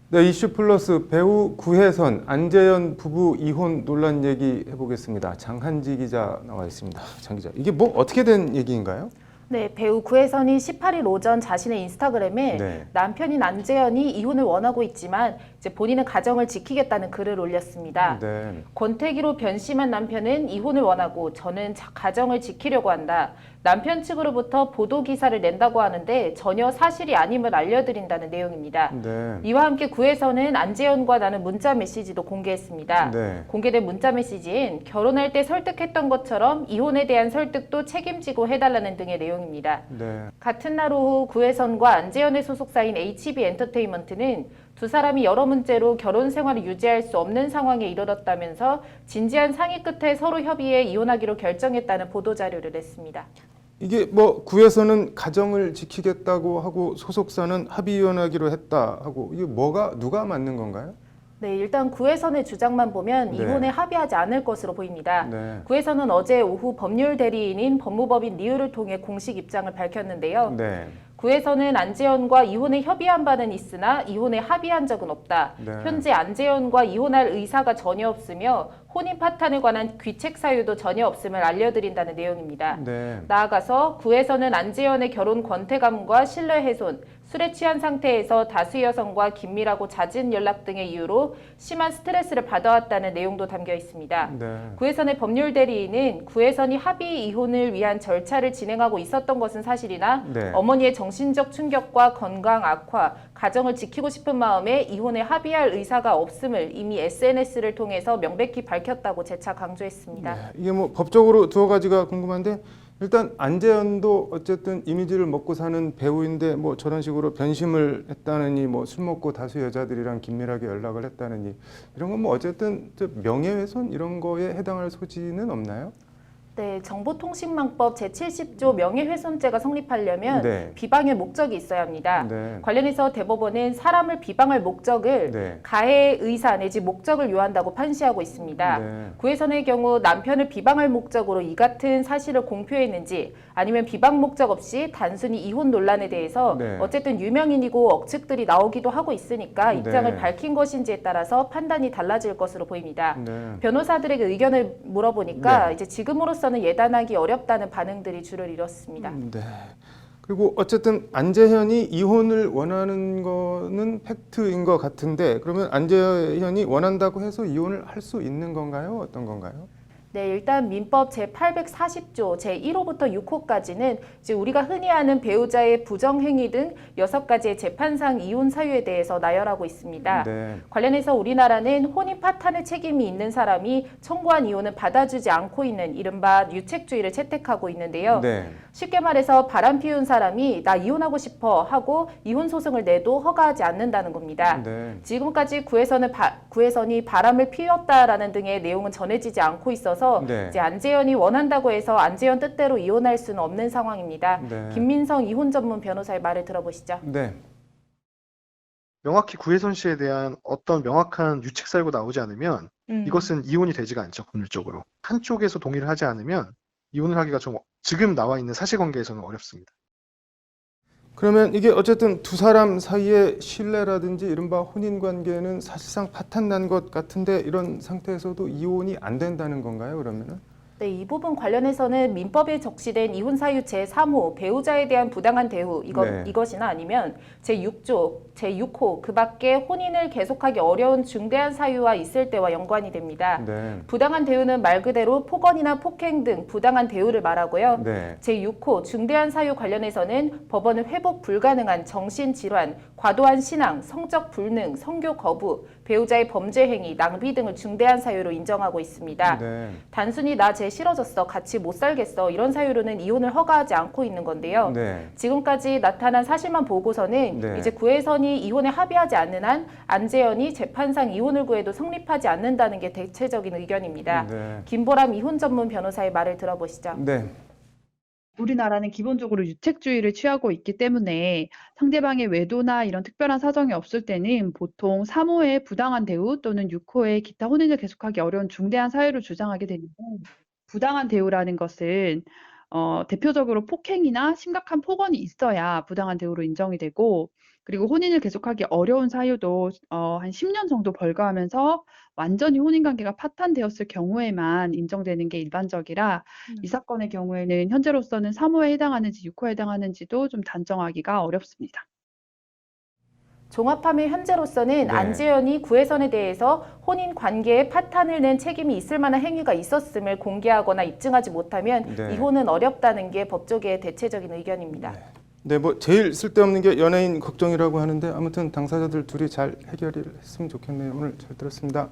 네, 이슈 플러스 배우 구혜선, 안재현 부부 이혼 논란 얘기 해보겠습니다. 장한지 기자 나와 있습니다. 장 기자, 이게 뭐 어떻게 된 얘기인가요? 네, 배우 구혜선이 18일 오전 자신의 인스타그램에 네. 남편인 안재현이 이혼을 원하고 있지만 이제 본인은 가정을 지키겠다는 글을 올렸습니다. 네. 권태기로 변심한 남편은 이혼을 원하고 저는 가정을 지키려고 한다. 남편 측으로부터 보도 기사를 낸다고 하는데 전혀 사실이 아님을 알려드린다는 내용입니다. 네. 이와 함께 구혜선은 안재현과 나눈 문자 메시지도 공개했습니다. 네. 공개된 문자 메시지엔 결혼할 때 설득했던 것처럼 이혼에 대한 설득도 책임지고 해달라는 등의 내용입니다. 네. 같은 날 오후 구혜선과 안재현의 소속사인 HB엔터테인먼트는 두 사람이 여러 문제로 결혼 생활을 유지할 수 없는 상황에 이르렀다면서 진지한 상의 끝에 서로 협의해 이혼하기로 결정했다는 보도자료를 냈습니다. 이게 뭐 구에서는 가정을 지키겠다고 하고 소속사는 합의 이혼하기로 했다 하고 이게 누가 맞는 건가요? 네, 일단 구혜선의 주장만 보면 네. 이혼에 합의하지 않을 것으로 보입니다. 네. 구혜선은 어제 오후 법률 대리인인 법무법인 리우를 통해 공식 입장을 밝혔는데요. 네. 구혜선은 안재현과 이혼에 협의한 바는 있으나 이혼에 합의한 적은 없다. 네. 현재 안재현과 이혼할 의사가 전혀 없으며 혼인 파탄에 관한 귀책 사유도 전혀 없음을 알려드린다는 내용입니다. 네. 나아가서 구혜선은 안재현의 결혼 권태감과 신뢰 훼손, 술에 취한 상태에서 다수 여성과 긴밀하고 잦은 연락 등의 이유로 심한 스트레스를 받아왔다는 내용도 담겨 있습니다. 네. 구혜선의 법률 대리인은 구혜선이 합의 이혼을 위한 절차를 진행하고 있었던 것은 사실이나 네. 어머니의 정신적 충격과 건강 악화, 가정을 지키고 싶은 마음에 이혼에 합의할 의사가 없음을 이미 SNS를 통해서 명백히 밝혔다고 재차 강조했습니다. 네. 이게 뭐 법적으로 두어 가지가 궁금한데 일단 안재현도 어쨌든 이미지를 먹고 사는 배우인데 뭐 저런 식으로 변심을 했다느니 뭐 술 먹고 다수 여자들이랑 긴밀하게 연락을 했다느니 이런 건 뭐 어쨌든 명예훼손 이런 거에 해당할 소지는 없나요? 네, 정보통신망법 제70조 명예훼손죄가 성립하려면 네. 비방의 목적이 있어야 합니다. 네. 관련해서 대법원은 사람을 비방할 목적을 네. 가해의 의사 내지 목적을 요한다고 판시하고 있습니다. 네. 구혜선의 경우 남편을 비방할 목적으로 이 같은 사실을 공표했는지 아니면 비방 목적 없이 단순히 이혼 논란에 대해서 네. 어쨌든 유명인이고 억측들이 나오기도 하고 있으니까 입장을 네. 밝힌 것인지에 따라서 판단이 달라질 것으로 보입니다. 네. 변호사들에게 의견을 물어보니까 네. 이제 지금으로서는 예단하기 어렵다는 반응들이 줄을 이뤘습니다. 네. 그리고 어쨌든 안재현이 이혼을 원하는 거는 팩트인 것 같은데 그러면 안재현이 원한다고 해서 이혼을 할 수 있는 건가요? 어떤 건가요? 네, 일단 민법 제840조 제1호부터 6호까지는 이제 우리가 흔히 아는 배우자의 부정행위 등 6가지의 재판상 이혼 사유에 대해서 나열하고 있습니다. 네. 관련해서 우리나라는 혼인 파탄의 책임이 있는 사람이 청구한 이혼을 받아주지 않고 있는 이른바 유책주의를 채택하고 있는데요. 네. 쉽게 말해서 바람 피운 사람이 나 이혼하고 싶어 하고 이혼 소송을 내도 허가하지 않는다는 겁니다. 네. 지금까지 구혜선이 바람을 피웠다라는 등의 내용은 전해지지 않고 있어서 네. 이제 안재현이 원한다고 해서 안재현 뜻대로 이혼할 수는 없는 상황입니다. 네. 김민성 이혼 전문 변호사의 말을 들어보시죠. 네. 명확히 구혜선 씨에 대한 어떤 명확한 유책 사유가 나오지 않으면 이것은 이혼이 되지가 않죠, 법률적으로. 한쪽에서 동의를 하지 않으면 이혼을 하기가 좀 지금 나와 있는 사실관계에서는 어렵습니다. 그러면 이게 어쨌든 두 사람 사이의 신뢰라든지 이른바 혼인 관계는 사실상 파탄 난 것 같은데 이런 상태에서도 이혼이 안 된다는 건가요, 그러면은? 네, 이 부분 관련해서는 민법에 적시된 이혼 사유 제3호 배우자에 대한 부당한 대우 네. 이것이나 아니면 제6조, 제6호 그 밖에 혼인을 계속하기 어려운 중대한 사유와 있을 때와 연관이 됩니다. 네. 부당한 대우는 말 그대로 폭언이나 폭행 등 부당한 대우를 말하고요. 네. 제6호 중대한 사유 관련해서는 법원은 회복 불가능한 정신질환, 과도한 신앙, 성적 불능, 성교 거부, 배우자의 범죄 행위, 낭비 등을 중대한 사유로 인정하고 있습니다. 네. 단순히 나 쟤 싫어졌어, 같이 못 살겠어 이런 사유로는 이혼을 허가하지 않고 있는 건데요. 네. 지금까지 나타난 사실만 보고서는 네. 이제 구혜선이 이혼에 합의하지 않는 한 안재현이 재판상 이혼을 구해도 성립하지 않는다는 게 대체적인 의견입니다. 네. 김보람 이혼 전문 변호사의 말을 들어보시죠. 네. 우리나라는 기본적으로 유책주의를 취하고 있기 때문에 상대방의 외도나 이런 특별한 사정이 없을 때는 보통 3호의 부당한 대우 또는 6호의 기타 혼인을 계속하기 어려운 중대한 사유를 주장하게 되는데 부당한 대우라는 것은 대표적으로 폭행이나 심각한 폭언이 있어야 부당한 대우로 인정이 되고 그리고 혼인을 계속하기 어려운 사유도 한 10년 정도 벌거하면서 완전히 혼인 관계가 파탄되었을 경우에만 인정되는 게 일반적이라 이 사건의 경우에는 현재로서는 3호에 해당하는지 6호에 해당하는지도 좀 단정하기가 어렵습니다. 종합하면 현재로서는 네. 안재현이 구혜선에 대해서 혼인 관계에 파탄을 낸 책임이 있을 만한 행위가 있었음을 공개하거나 입증하지 못하면 네. 이혼은 어렵다는 게 법조계의 대체적인 의견입니다. 네, 뭐 제일 쓸데없는 게 연예인 걱정이라고 하는데 아무튼 당사자들 둘이 잘 해결을 했으면 좋겠네요. 오늘 잘 들었습니다.